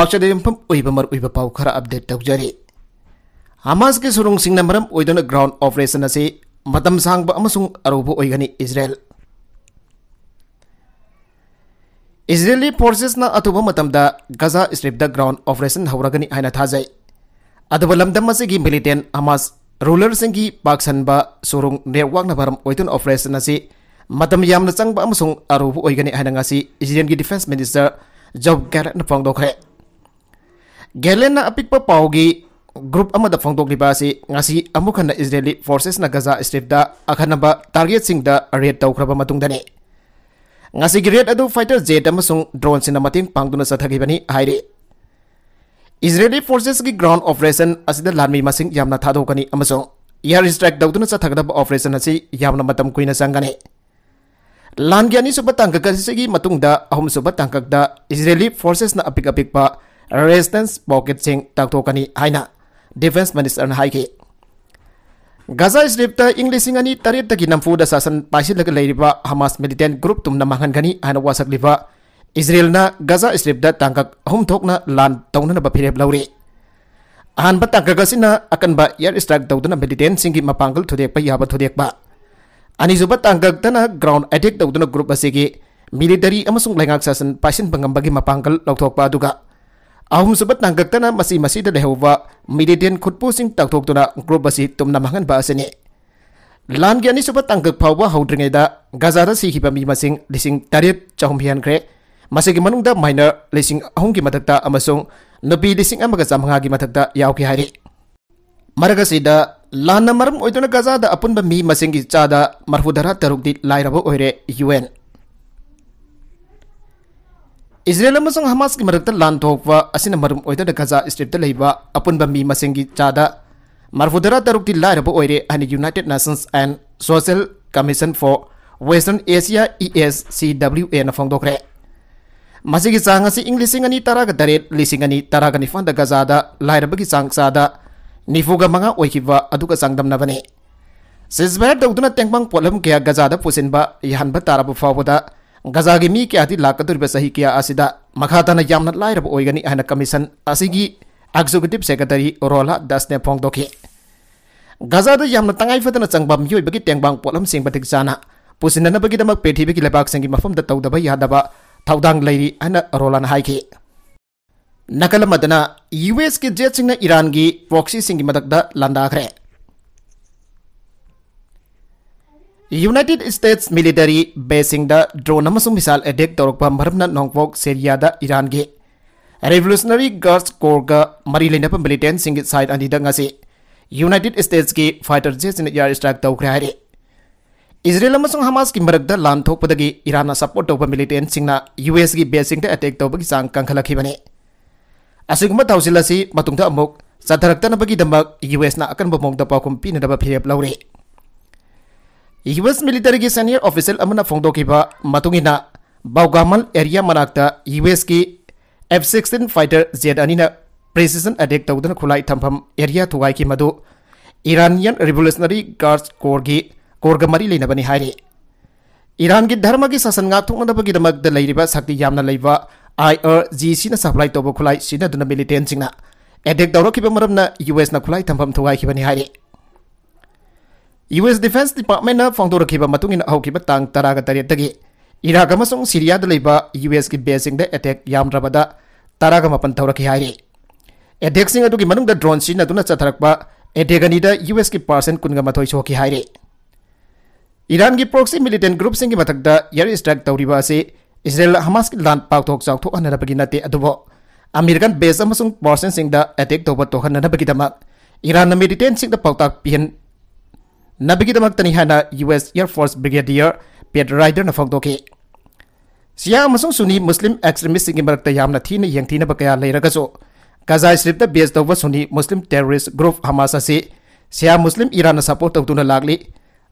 पाक्चदे यमफम ओइबा मर ओइबा पाउ खरा अपडेट तौजरी। हमास के सुरुंग सिंगना मरम ओइदना ग्राउंड ऑपरेशन असे मतम सांगबा अमसुंग अरोबो ओइगनी इजराइल। इजरायली फोर्सेस ना अतुबा मतमदा गाजा स्ट्रिप द ग्राउंड ऑपरेशन हौरगनी हाइना थाजै। अदुबा लमदम असेगी मिलिटेंट हमास रूलर सिंगी पाक्सनबा सुरुंग नेटवर्क ना भरम ओइदन ऑपरेशन असे मतम यामना चंगबा अमसुंग अरोबो ओइगनी हाइना ngasi इजरायल की डिफेंस मिनिस्टर जॉब गैलेट ना फोंगदोखरे। गैलेट ना अपिकपा पाउगी ग्रुप अमदा फोंगदोखलिबा असे ngasi अमुखना इजरायली फोर्सेस ना गाजा स्ट्रिप दा अखनबा टारगेट सिंग दा रेड तौखरबा मतुंगदने ngasi gi रेड अदु फाइटर जेट अमसुंग ड्रोन सिना मतिंग पांगदुना सथगिबनी हाइरे। इजरायली फोर्सेस की ग्राउंड ऑपरेशन असिदा लानमी मसिंग यामना थादोकनी अमसुंग एयर स्ट्राइक तौदुना सथगदबा ऑपरेशन असी यामना मतम कुइना संगने। लानगी अनिसुबा तांकक असिगी मतुंगदा अहुमसुबा तांककदा इजरायली फोर्सेस ना अपिक अपिकपा रेजिस्टेंस पॉकेट सिंग ताकतोकनी हाइना डिफेंस मिनिस्टर ना हाइके। गाजा स्ट्रिप इंग्लिशिंग अनि तरेट तकी नमफुदा शासन पाइसिलग लेरिबा हमास मिलिटेंट ग्रुप तुमना मांगनगनी हाइना वासकलिबा इजरायल ना गाजा स्ट्रिप दा तांकक अहुम थोकना लान तौनना बफिरेब लौरे। अहानबा तांकक असिना अकनबा एयर स्ट्राइक तौदना मिलिटेंट सिंगी मपांगल थुदेकपा याबा थुदेकबा। अनिजुबा तांकक तना ग्राउंड अटैक तौदना ग्रुप असिगी मिलिटरी अमसुंग लैंगाक शासन पाइसिन बंगमबगी मपांगल लौथोकपा अदुगा अहुमसुबा तांकक तना मसी मसीदा लेहौबा मिलिटेंट खुदपुसिंग ताकथोकतुना ग्रुप असी तुमना मांगनबा असने। लानगी अनिसुबा तांकक फावबा हौद्रिङैदा गाजादा सिखिबा मी मसिंग लिसिंग तरेट चहुम हियानख्रे। मसिगी मनुंगदा माइनर लिसिंग अहुमगी मथक्ता अमसुंग नुपी लिसिंग अमगा चामंगागी मथक्ता यावकी हाइरे। मरगसिदा लाना मरम ओइदुना गाजादा अपुनबा मी मसिंगी चादा मरफुदरा तरुकदी लाइरबो ओइरे यूएन। इजरायल अमसुंग हमास की मरक्ता लान थोकवा असिना मरम ओइदना गाजा स्ट्रिप लेबा अपुनबा मी मसिंगी चादा मरफुदरा तरुकदी लाइरबो ओइरे अनि United Nations and social commission for western Asia ESCWA ना फोंगदोखरे। मसिगी चांग असि इंग्लिशिंग अनि तरागा तरेट लिसिंग अनि तरागा निफांदा गाजादा लाइरबगी चांग चादा निफुगा मंगा ओइखिबा अदुगा चांगदमनबने। सिजबायर तौदुना तेंगबांग पोलम कया गाजादा पुसिनबा याहनबा ताराबु फावबदा गाजागी मी क्यादी लाकदुरिबा सही क्या असिदा मखाताना यामना लाइरब ओइगनी हाना कमीशन असिगी एग्जीक्यूटिव सेक्रेटरी रोला दासने फोंगदोखे। गाजादा यामना तंगाई फदना चंगबा मियोइबगी तेंगबांग पोलम सिंग बतिक जाना पुसिननबगी दमक पेठिबगी लेबाक सिंगी मफमदा तौदबा यादबा थौदांग लैरी हाना रोलाना हाइखे। नकल मदना यूएस के जेट सिंगना ईरान की प्रॉक्सी सिंगी मदकदा लांदाखरे। यूनाइटेड स्टेट्स मिलिटरी बेसिंग दा ड्रोन अमसुंग मिसाइल अटैक तौरकपा मरमना नोंगपोक सीरिया दा ईरान के रेवोल्यूशनरी गार्ड्स कोर का मरी लेनप मिलिटेंट सिंग साइड अनिदा ngasi यूनाइटेड स्टेट्स की फाइटर जेट सिंग एयर स्ट्राइक तौखरे हाइरे। इजरायल अमसुंग हमास की मरकदा लान थोकपदगी ईरान सपोर्ट तौबा मिलिटेंट सिंगना यूएस की बेसिंग दा अटैक तौबगी चांग कंखलखिबने। असिगुम्बा थाउसिलसी मतुंगदा अमुक चथरक्तनबगी दमक यूएस ना अकनबा मोंगदा पाकुम पिनदबा फिरेब लौरे। यूएस मिलिटरी की सीनियर ऑफिसर अमना फोंगदोखिबा मतुंगिना बाउगामल एरिया मनाक्ता यूएस की F-16 फाइटर जेट अनिना प्रेसिजन अटैक तौदना खुलाई थंफम एरिया थुगाई की मधु ईरानियन रिवोल्यूशनरी गार्ड्स कोरगा मरी लेनबनी हाइरे। ईरान की धर्म की शासन गाथोंगनबगी दमक द लैरिबा शक्ति यामना लैबा IRGC ना सप्लाई तौबा खुलाई सिनदुना मिलिटेंट सिंगना अटैक तौरखिबा मरमना यूएस ना खुलाई थंफम थुगाइखिबनी हाइरे। यूएस डिफेंस डिपार्टमेंट ना फोंदोरखिबा मतुंगिना हौखिबा तांग तरागा तरेटगी इराक अमसुंग सीरिया दा लैबा यूएस की बेसिंग दा अटैक यामद्रबदा तरागा मपन थौरखि हाइरे। अटैक सिंग अदुगी मनुंगदा ड्रोन सिनदुना चथरकबा अटैक अनिदा यूएस की परसेंट कुनगा मथोइ सोखि हाइरे। ईरान की प्रॉक्सी मिलिटेंट ग्रुप सिंग मथकदा एयर स्ट्राइक तौरिबा असे इजरायल हमास की लान पाकथोक चाउथोक हनरबगी नते अदुबो अमेरिकन बेस अमसुंग पर्सन सिंग दा अटैक तौबा तोहननबगी दमक ईरान मिलिटेंट सिंग दा पाउताक पिहन नबगी दमक तनी हाना यूएस एयर फोर्स ब्रिगेडियर पेट राइडर ना फोंगदोखे। सिया अमसुंग सुनी मुस्लिम एक्सट्रीमिस्ट सिंग मरकता यामना थीना यंगथीनबा कया लैरगसो गाजा स्ट्रिप दा बेस तौबा सुनी मुस्लिम टेररिस्ट ग्रुप हमास असे सिया मुस्लिम ईरान ना सपोर्ट तौतुना लागली।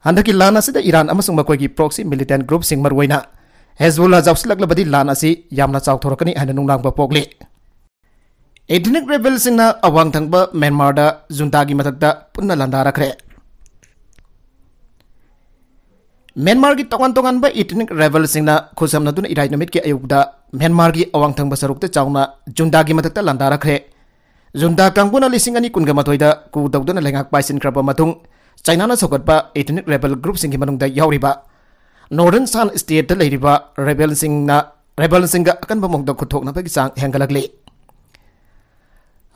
हंदकी लान असिदा ईरान अमसुंग मकोइगी प्रॉक्सी मिलिटेंट ग्रुप सिंग मरवैना हेजबुल्ला जावसिलगलबदी लान असि यामना चाउथोरकनी हाना नुंगनांगबा पोगले। एथनिक रेबेल सिंगना अवांग थंगबा म्यांमार दा जुंतागी मथकदा पुन्ना लांदारखरे। म्यांमार की तोगान तोगान एथनिक रेबेल सिंगना खुसमनदुना इराई नमित के अयुगदा Myanmar की अवांग थंग बसरुक चाउना जुंदा की मदद लंदा रखे जुंदा कांगुना लिसिंग अनि कुनगा मथोइदा कु दौदना लेंगाक पाइसिन क्रब मथुंग चाइना सौगटपा एथनिक रेबल ग्रुप सिंह मनुंगदा यावरिबा नॉर्दर्न सान स्टेट लेरिबा रेबल सिंह अकन बमोंगदा खुथोकनाबगी चांग हेंगलगले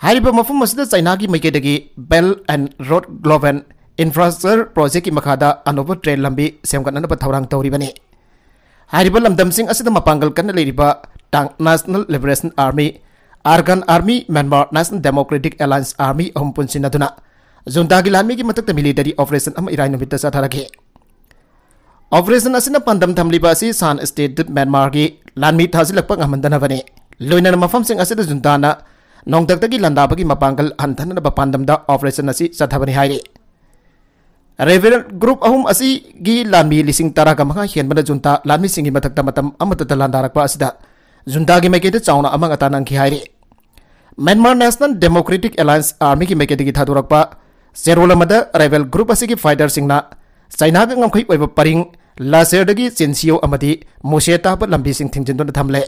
हारिबा मफम मसिदा चाइना की मैकेदगी belt and road global infrastructure project की मखादा अनोबा ट्रेन लंबी सेमगतनबा थौरांग तौरिबने हारिबा लमदमसिंग असिदा मपांगल कन लेरिबा Ta'ang national liberation army Arakan army Myanmar national democratic alliance army अहम पुनसिनदुना जुंता की लामी की मतक मिलिटरी ऑपरेशन अम इराय नुमित साथरगे ऑपरेशन असिना पंदम थमलिबा असि सान स्टेट म्यांमार की लामी थाजिलक nghamandana लोइनन मफम सिंग असिदा जुंताना नोंगदक्तगी लंदाबगी मपांगल हंथनब पंदमदा ऑपरेशन असि साथबनि हाइरे रेवेल ग्रुप अहम असि गी लामी लिसिंग तरागा महा हेनबना जुंता लामी सिंगी मतक मतम अमतता लंदारकपा असिदा जुंता की मैकेद चाउना अमंग अतानंग हाइरे Myanmar national democratic alliance army की मैकेद की थादुरकपा सेरोलमदा रेवेल ग्रुप असि की फाइटर सिंगना चाइना का ngamkhai oiba paring लासेरदगी चिनसियो अमदी मोशेता पर लंबी सिंग थिंजिंदुन थमले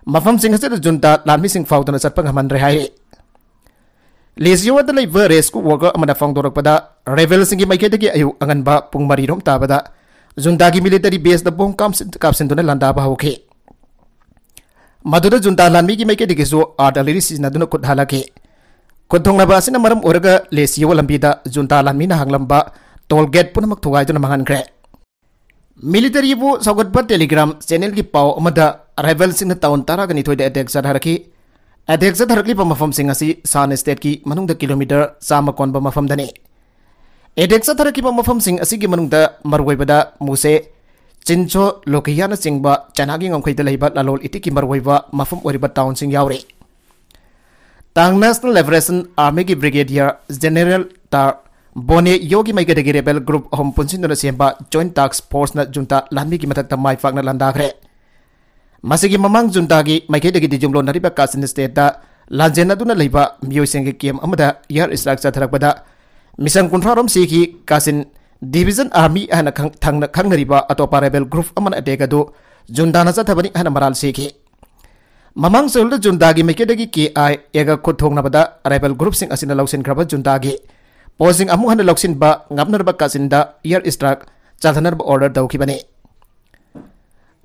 मफम सिंह से जुंता लामी सिंह फाउदन चटपंग हमन हाइरे लेजियो द लेब रेस्कू वर्कर अमना फाउंडोरकपदा रेवेल सिंह मैकेदगी अयु अंगनबा पुंग मरीरोम ताबदा जुंता की मिलिटरी बेस द बोंग कापसिंदुन लंदाबा होखे मधुर जुंता लामी की मैकेदगी जो आर्टिलरी सिजनदुन खुद हालके खुदथोंगनबा असिना मरम ओरगा लेसियो लंबीदा जुंता लामीना हांगलंबा टोल गेट पुनमक थुगाइदुन मंगनख्रे मिलिटरी बु सौगटपा टेलीग्राम चैनल की पाव अमदा रेबल सिंह टाउन तारागनी थोइदे अटैक जरहरकी अटैक जरहरकी मफम सिंह असि सान स्टेट की मनुंग किलोमीटर चामा कोनबा मफम दने अटैक जरहरकी मफम सिंह असि की मनुंग मरवैबदा मुसे चिंचो लोकियाना चिंगबा चनागी ngamkhaiदा लेबा लालोल इति की मरवैबा मफम ओरिबा टाउन सिंह यावरे टांग नेशनल लिबरेशन आर्मी की ब्रिगेडियर जनरल तार बोने योगी मैकेदगी रेबल ग्रुप अहम पुनसिन सेंबा जॉइंट टास्क फोर्स न जुंता लामी की मथक माई पाकना लंदाख्रे मसिगी ममांग जुंता की मैकेदगी दिजुमलो नरिबा कासिन स्टेट दा लांजेनदुना लेबा मियोइसेंग केम अमदा एयर स्ट्राइक चथरकबदा मिशन कुंथ्रारोम सीकी कासिन डिवीजन आर्मी हना खंगनरिबा अतोपा रेबल ग्रुप अमन अटैक अदु जुंता न चथबनी हना मराल सीकी ममांग सोल जुंता की मैकेदगी के आई एगा खुथोंगनबदा रेबल ग्रुप सिंग असिना लौसिन खरबा जुंता की पोसिंग अमु हन लौसिन बा ngapnarba kasinda एयर स्ट्राइक चाथनरब ऑर्डर दौखिबने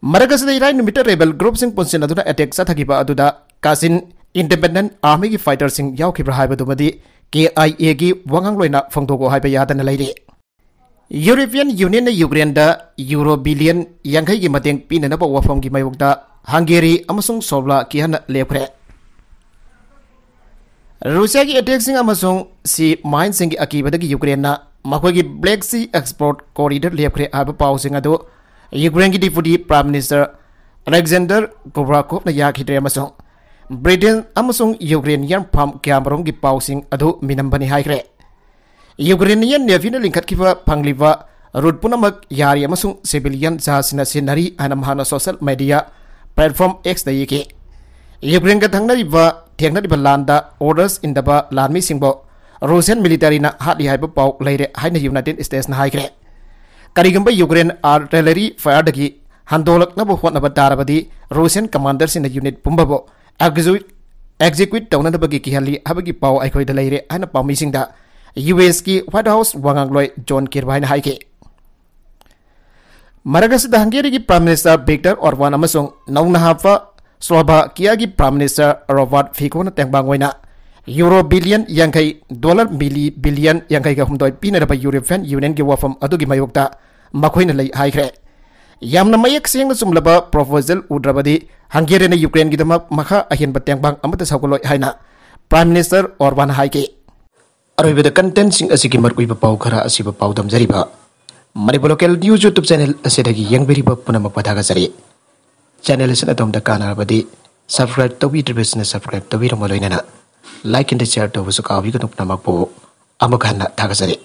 मरगस इराय नुमित रेबल ग्रुप सिंग पुनसिन अदुना अटैक चाथगिबा अदुदा कासिन इंडिपेंडेंट आर्मी की फाइटर सिंग यावखिब्रा हाइबदुमदी KIA की वंगांग लोइना फंगदोगो हाइबा यादना लैरे यूरोपियन यूनियन ने यूक्रेन दा यूरो बिलियन यांखै की मतेंग पिननब वफम की मयोगदा हंगेरी अमसुंग सोवला की हन लेखरे रूसिया की अटैक सिंह अमसुंग सी माइन सिंह की अकीबदगी यूक्रेन मखोई की ब्लैक सी एक्सपोर्ट कॉरिडोर लेखरे आब पाव सिंह अदो यूक्रेन की डिप्यूटी प्राइम मिनिस्टर अलेक्जेंडर कोब्राकोव न याखिद्रे अमसुंग ब्रिटेन अमसुंग यूक्रेनियन फार्म क्यामरों की पाव सिंह अदो मिनंबनी हाइक्रे यूक्रेनियन नेवी न लिंखतखिबा फंगलिबा रूट पुनमक यारी अमसुंग सिविलियन जहाजना सिनरी अनमहाना सोशल मीडिया प्लेटफॉर्म X द येके यूक्रेन का थंगनरिबा थेंगनरिबा लांदा ऑर्डर्स इंदबा लामी सिंबो रूसियन मिलिटरी ना हाली हाइबा पाव लेरे हाइना यूनाइटेड स्टेट्स ना हाइक्रे करिगंबा यूक्रेन आर्टिलरी फायर दगी हंदोलकनबो होनबा तारबदी रूसियन कमांडर सिन यूनिट पुंबबो एग्जीक्यूट तौनबगी किहली हबगी पाव अखोइदा लेरे हाइना पामिसिंगदा US की व्हाइट हाउस वांगांगलोय जॉन किरबाइना हाइके मरगस द हंगेरी की प्राइम मिनिस्टर विक्टर ऑर्बान अमसुंग नौनहाफा स्लोवाकिया की प्राइम मिनिस्टर रॉबर्ट फिकोन तेंबांगोइना यूरो बिलियन यांखै डॉलर बिलियन यांखै का हुमदोय पिनरबा यूरोपियन यूनियन की वफम अदुगी मयोक्ता मखोइना लई हाइख्रे यामना मयक सेंग सुमलबा प्रोपोजल उद्रबदी हंगेरी ने यूक्रेन की दमक मखा अहिनबा तेंबांग अमत सगलोय हाइना प्राइम मिनिस्टर ऑर्बान हाइके अरोइबदा कंटेंट सिंग असिगी मरकुइबा पाउ खरा असिबा पाउ दमजरिबा Manipur local news YouTube channel असिदगी यंगबेरिबा पुनमक पथागजरि चैनल असिन अदोमदा कानारबदी सब्सक्राइब तौबिद्रिबसना सब्सक्राइब तौबिरमलोइना लाइक एंड शेयर तौबसु काबिगनुक नमकपो अमखाना थागजरि